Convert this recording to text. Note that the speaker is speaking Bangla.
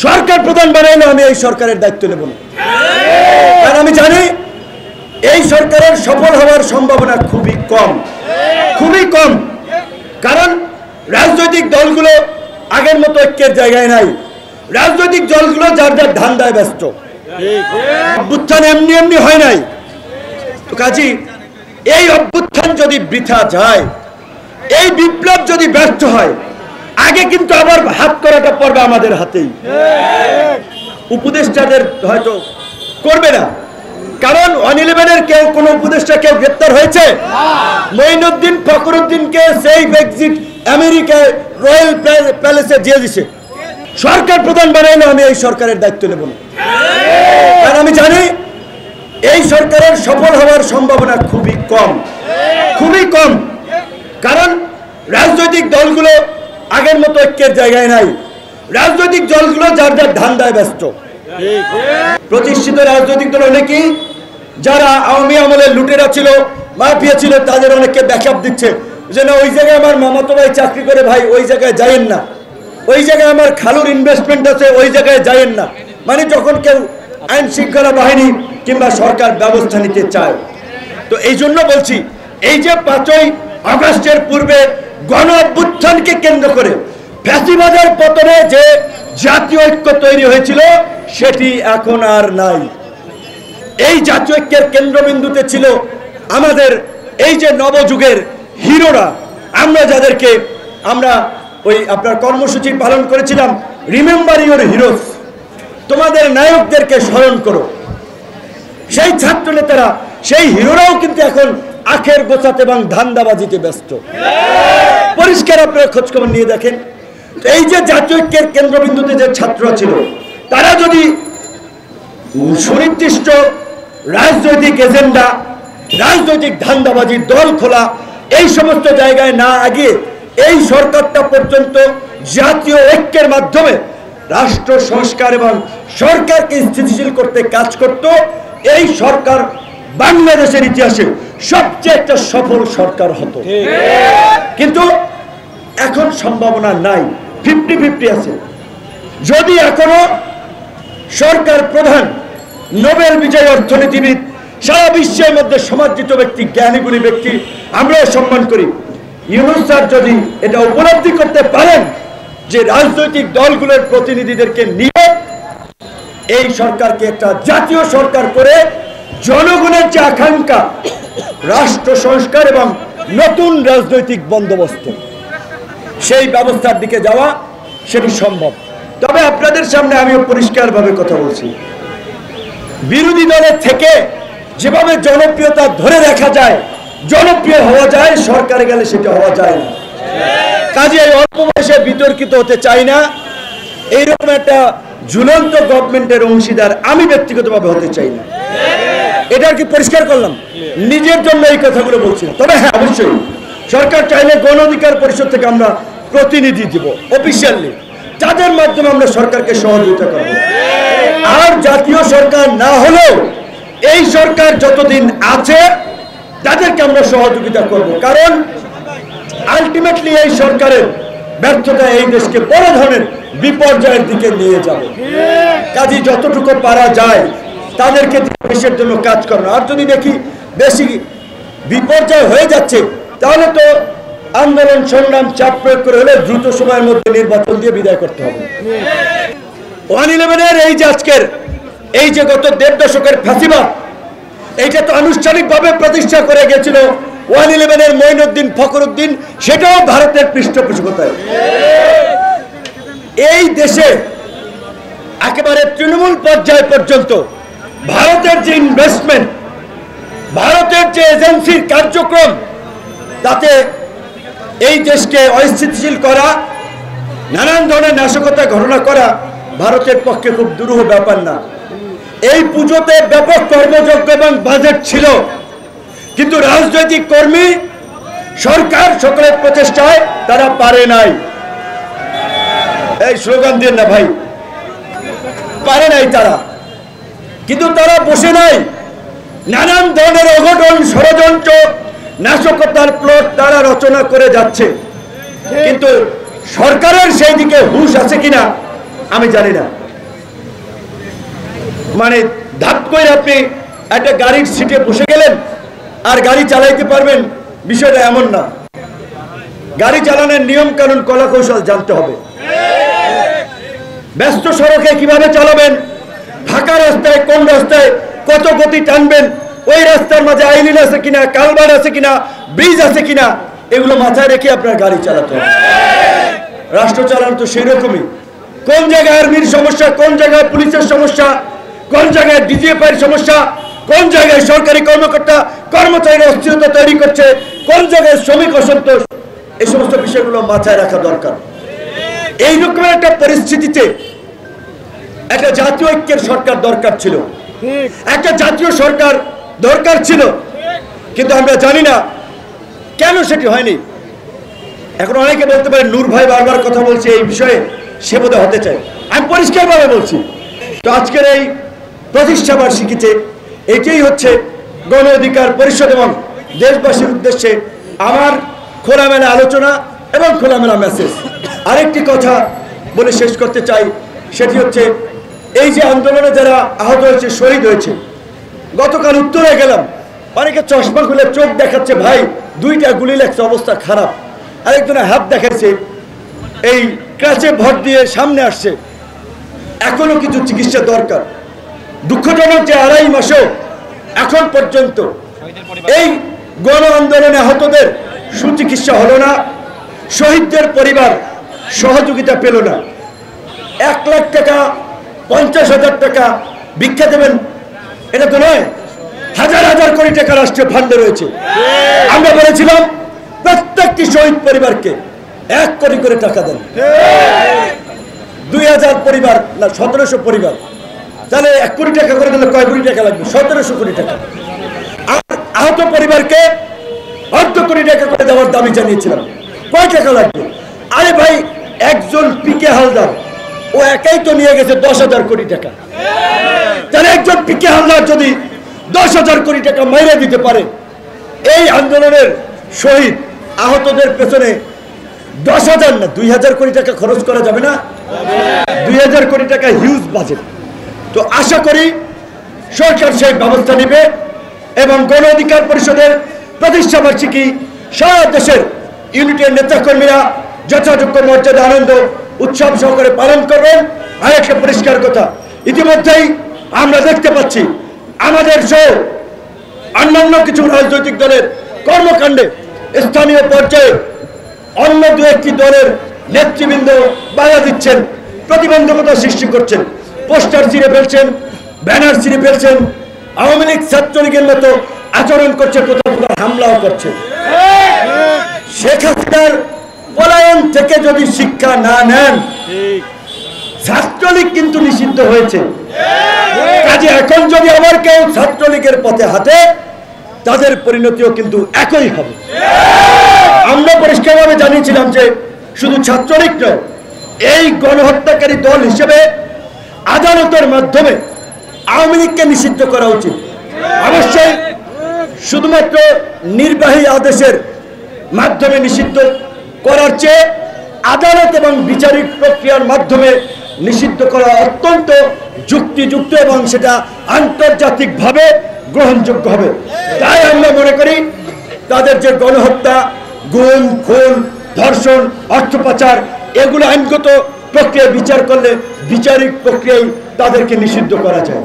সরকার প্রধান বানাইলে আমি এই সরকারের দায়িত্ব নেব না, কারণ আমি জানি এই সরকারের সফল হওয়ার সম্ভাবনা খুবই কম। কারণ রাজনৈতিক দলগুলো আগের মতো ঐক্যের জায়গায় নাই। রাজনৈতিক দলগুলো যার যার ধান্দায় ব্যস্ত। অভ্যুত্থান এমনি হয় নাই। তো কাজী এই অভ্যুত্থান যদি বৃথা যায়, এই বিপ্লব যদি ব্যর্থ হয়, আগে কিন্তু আবার হাত করাটা পড়বে আমাদের হাতেই। উপদেষ্টাদের হয়তো করবে না, কারণ 111-এর কোন উপদেষ্টা কেউ গ্রেপ্তার হয়েছে? মঈনুদ্দিন ফখরুদ্দিনকে সেফ এক্সিট আমেরিকায় রয়্যাল প্যালেসে দিয়ে দিছে। সরকার প্রধান বানাইলে আমি এই সরকারের দায়িত্ব নেব না, কারণ আমি জানি এই সরকারের সফল হওয়ার সম্ভাবনা খুবই কম। কারণ রাজনৈতিক দলগুলো আগের মতো ঐক্যের জায়গায় নাই। রাজনৈতিক দলগুলো যার যার ধান্দায় ব্যস্ত। প্রতিষ্ঠিত রাজনৈতিক দল অনেকেই যারা আওয়ামী আমলে লুটেরা ছিল, মাফিয়া ছিল, তাদের অনেককে ব্যাকআপ দিচ্ছে যে না, ওই জায়গায় আমার মামাতো ভাই চাকরি করে, ভাই ওই জায়গায় যাইয়েন না, ওই জায়গায় আমার খালুর ইনভেস্টমেন্ট আছে, ওই জায়গায় যাইয়েন না। মানে যখন কেউ আইন শৃঙ্খলা বাহিনী কিংবা সরকার ব্যবস্থা নিতে চায়। তো এই জন্য বলছি, এই যে 5ই আগস্টের পূর্বে গণ অভ্যুত্থানকে কেন্দ্র করে ফ্যাসিবাদের পতনে যে জাতীয় ঐক্য তৈরি হয়েছিল, সেটি এখন আর নাই। এই জাতীয় ঐক্যের কেন্দ্রবিন্দুতে ছিল আমাদের এই যে নবযুগের হিরোরা, আমরা যাদেরকে আমরা ওই আপনার কর্মসূচি পালন করেছিলাম, রিমেম্বার ইউর হিরোস, তোমাদের নায়কদেরকে স্মরণ করো। সেই ছাত্র নেতারা, সেই হিরোরাও কিন্তু এখন আখের গোছাতে এবং ধান্দাবাজিতে ব্যস্ত। পরিষ্কার আপনারা খোঁজখবর নিয়ে দেখেন, এই যে জাতীয় ঐক্যের কেন্দ্রবিন্দুতে যে ছাত্ররা ছিল, তারা যদি সুনির্দিষ্ট রাজনৈতিক এজেন্ডা, রাজনৈতিক ধান্দাবাজি, দল খোলা, এই সমস্ত জায়গায় না আগিয়ে এই সরকারটা পর্যন্ত জাতীয় ঐক্যের মাধ্যমে রাষ্ট্র সংস্কার এবং সরকারকে স্থিতিশীল করতে কাজ করত, এই সরকার বাংলাদেশের ইতিহাসে সবচেয়ে একটা সফল সরকার হতো। কিন্তু এখন সম্ভাবনা নাই, 50-50 আছে। যদি এখনো সরকার প্রধান, নোবেল বিজয়ী অর্থনীতিবিদ, সারা বিশ্বের মধ্যে সমাদৃত ব্যক্তি, জ্ঞানীগুণী ব্যক্তি, আমরাও সম্মান করি, ইউনূস স্যার যদি এটা উপলব্ধি করতে পারেন যে রাজনৈতিক দলগুলোর প্রতিনিধিদেরকে নিয়ে এই সরকারকে একটা জাতীয় সরকার করে জনগণের যে আকাঙ্ক্ষা, রাষ্ট্র সংস্কার এবং নতুন রাজনৈতিক বন্দোবস্ত, সেই ব্যবস্থার দিকে যাওয়া, সেটি সম্ভব। তবে আপনাদের সামনে আমিও পরিষ্কারভাবে কথা বলছি, বিরোধী দলের থেকে যেভাবে জনপ্রিয়তা ধরে রাখা যায়, জনপ্রিয় হওয়া যায়, সরকারে গেলে সেটা হওয়া যায় না। কাজে এই অল্প বয়সে বিতর্কিত হতে চাই না। এইরকম একটা ঝুলন্ত গভর্নমেন্টের অংশীদার আমি ব্যক্তিগতভাবে হতে চাই না। এটা আর কি পরিষ্কার করলাম, নিজের জন্য এই কথাগুলো বলছি না। তবে হ্যাঁ, অবশ্যই সরকার চাইলে গণ অধিকার পরিষদ থেকে আমরা প্রতিনিধি দিব অফিসিয়ালি, যাদের মাধ্যমে আমরা সরকারকে সহযোগিতা করব। আর জাতীয় সরকার না হলেও এই সরকার যতদিন আছে তাদেরকে আমরা সহযোগিতা করব, কারণ আলটিমেটলি এই সরকারের ব্যর্থতা এই দেশকে বড় ধরনের বিপর্যয়ের দিকে নিয়ে যাবে। কাজে যতটুকু পারা যায় তাদেরকে দেশের জন্য কাজ করানো। আর যদি দেখি বেশি বিপর্যয় হয়ে যাচ্ছে, তাহলে তো আন্দোলন, সংগ্রাম, চাপ প্রয়োগ করে হলে দ্রুত সময়ের মধ্যে নির্বাচন দিয়ে বিদায় করতে হবে। 111-এর এই যে আজকের এই যে গত 1.5 দশকের ফ্যাসিবাদ, এইটা তো আনুষ্ঠানিকভাবে প্রতিষ্ঠা করে গেছিল 111-এর মঈনুদ্দিন ফখরুদ্দিন, সেটাও ভারতের পৃষ্ঠপোষকতায়। এই দেশে একেবারে তৃণমূল পর্যায় পর্যন্ত ভারতের যে ইনভেস্টমেন্ট, ভারতের যে এজেন্সির কার্যক্রম, তাতে এই দেশকে অস্থিতিশীল করা, নানান ধরনের নাশকতা ঘটনা করা ভারতের পক্ষে খুব দুরূহ ব্যাপার না। এই পুজোতে ব্যাপক কর্মযজ্ঞ এবং বাজেট ছিল, কিন্তু রাজনৈতিক কর্মী, সরকার সকলের প্রচেষ্টায় তারা পারে নাই। এই স্লোগান দিয়ে না ভাই, পারে নাই তারা, কিন্তু তারা বসে নাই। নানান ধরনের অঘটন, ষড়যন্ত্র, নাশকতার প্লট তারা রচনা করে যাচ্ছে, কিন্তু সরকারের সেই দিকে হুঁশ আছে কিনা আমি জানি না। মানে ধাপ করে আপনি একটা গাড়ির সিটে বসে গেলেন আর গাড়ি চালাইতে পারবেন, বিষয়টা এমন না। গাড়ি চালানোর নিয়ম কানুন কলা কৌশল জানতে হবে। ব্যস্ত সড়কে কিভাবে চালাবেন, ফাঁকা রাস্তায় কোন রাস্তায় কত গতি টানবেন, ওই রাস্তার মাঝে আইলিন আছে কিনা, কালভার্ট আছে কিনা, ব্রিজ আছে কিনা, এগুলো মাথায় রেখে আপনার গাড়ি চালাতে হবে। রাষ্ট্র চালানো তো সেই রকমই। কোন জায়গায় আর্মির সমস্যা, কোন জায়গায় পুলিশের সমস্যা, কোন জায়গায় ডিজিএফআই সমস্যা, কোন জায়গায় সরকারি কর্মকর্তা কর্মচারীরা অস্থিরতা তৈরি করছে, কোন জায়গায় শ্রমিক অসন্তোষ, এই সমস্ত বিষয়গুলো মাথায় রাখা দরকার। এই রকমের একটা পরিস্থিতিতে একটা জাতীয় ঐক্যের সরকার দরকার ছিল, একটা জাতীয় সরকার দরকার ছিল, কিন্তু আমরা জানি না কেন সেটি হয়নি। এখন অনেকে বলতে পারে নূর ভাই বারবার কথা বলছে এই বিষয়ে, সে বোধহয় হতে চায়। আমি পরিষ্কারভাবে বলছি, তো আজকের এই প্রতিষ্ঠা বার্ষিকীতে এটাই হচ্ছে গণ অধিকার পরিষদ এবং দেশবাসীর উদ্দেশ্যে আমার খোলামেলা আলোচনা এবং খোলামেলা মেসেজ। আরেকটি কথা বলে শেষ করতে চাই, সেটি হচ্ছে এই যে আন্দোলনে যারা আহত হয়েছে, শহীদ হয়েছে, গতকাল উত্তরে গেলাম, অনেকে চশমা খুলে চোখ দেখাচ্ছে, ভাই 2টা গুলি লাগছে, অবস্থা খারাপ। আরেকজনে হাত দেখাচ্ছে, এই ক্রাচে ভর দিয়ে সামনে আসছে, এখনো কিছু চিকিৎসা দরকার। দুঃখজনক যে 2.5 মাসেও এখন পর্যন্ত এই গণ আন্দোলনে আহতদের সুচিকিৎসা হলো না, শহীদদের পরিবার সহযোগিতা পেল না। 1 লাখ টাকা, 50,000 টাকা ভিক্ষা দেবেন, এটা তো নয়। হাজার হাজার কোটি টাকা রাষ্ট্রীয় ফান্ডে রয়েছে। আমরা বলেছিলাম প্রত্যেকটি শহীদ পরিবারকে 1 কোটি করে টাকা দেন। 2000 পরিবার না 1700 পরিবার, তাহলে 1 কোটি টাকা করে দিলে কয় কোটি টাকা লাগবে? 1700 কোটি টাকা। আহত পরিবারকে 1/2 কোটি টাকা করে দেওয়ার দাবি জানিয়েছিলাম। কয় টাকা লাগবে? আরে ভাই, একজন পিকে হালদার ও একাই তো নিয়ে গেছে 10,000 কোটি টাকা। তাহলে একজন পিকে হালদার যদি 10,000 কোটি টাকা মাইরে দিতে পারে, এই আন্দোলনের শহীদ আহতদের পেছনে 10,000 না 2,000 কোটি টাকা খরচ করা যাবে না? 2,000 কোটি টাকা হিউজ বাজেট। তো আশা করি সরকার সেই ব্যবস্থা নেবে এবং গণ অধিকার পরিষদের প্রতিষ্ঠা বার্ষিকী সারা দেশের ইউনিটের নেতাকর্মীরা যথাযোগ্য মর্যাদা, আনন্দ, উৎসব সহকারে পালন করবেন। আরেকটা পরিষ্কার কথা, ইতিমধ্যেই আমরা দেখতে পাচ্ছি আমাদের সহ অন্যান্য কিছু রাজনৈতিক দলের কর্মকাণ্ডে স্থানীয় পর্যায়ে অন্য 2-1টি দলের নেতৃবৃন্দ বাধা দিচ্ছেন, প্রতিবন্ধকতা সৃষ্টি করছেন, পোস্টার ছিঁড়ে ফেলছেন, ব্যানার ছিঁড়ে ফেলছেন, আওয়ামী লীগ ছাত্রলীগের মতো আচরণ করছে, কোথাও কোথাও হামলাও করছে। শেখ হাসিনার পলায়ন থেকে যদি শিক্ষা না নেন, ছাত্রলীগ কিন্তু নিষিদ্ধ হয়েছে। কাজে এখন যদি আবার কেউ ছাত্রলীগের পথে হাঁটে, তাদের পরিণতিও কিন্তু একই হবে। আমরা পরিষ্কারভাবে জানিয়েছিলাম যে শুধু ছাত্রলীগ নয়, এই গণহত্যাকারী দল হিসেবে আদালতের মাধ্যমে আওয়ামী লীগকে নিষিদ্ধ করা উচিত। অবশ্যই শুধুমাত্র নির্বাহী আদেশের মাধ্যমে নিষিদ্ধ করার চেয়ে আদালত এবং বিচারিক প্রক্রিয়ার মাধ্যমে নিষিদ্ধ করা অত্যন্ত যুক্তিযুক্ত এবং সেটা আন্তর্জাতিকভাবে গ্রহণযোগ্য হবে। তাই আমরা মনে করি তাদের যে গণহত্যা, গুম, খুন, ধর্ষণ, অর্থ পাচার, এগুলো আইনগত প্রক্রিয়ায় বিচার করলে বিচারিক প্রক্রিয়ায় তাদেরকে নিষিদ্ধ করা যায়।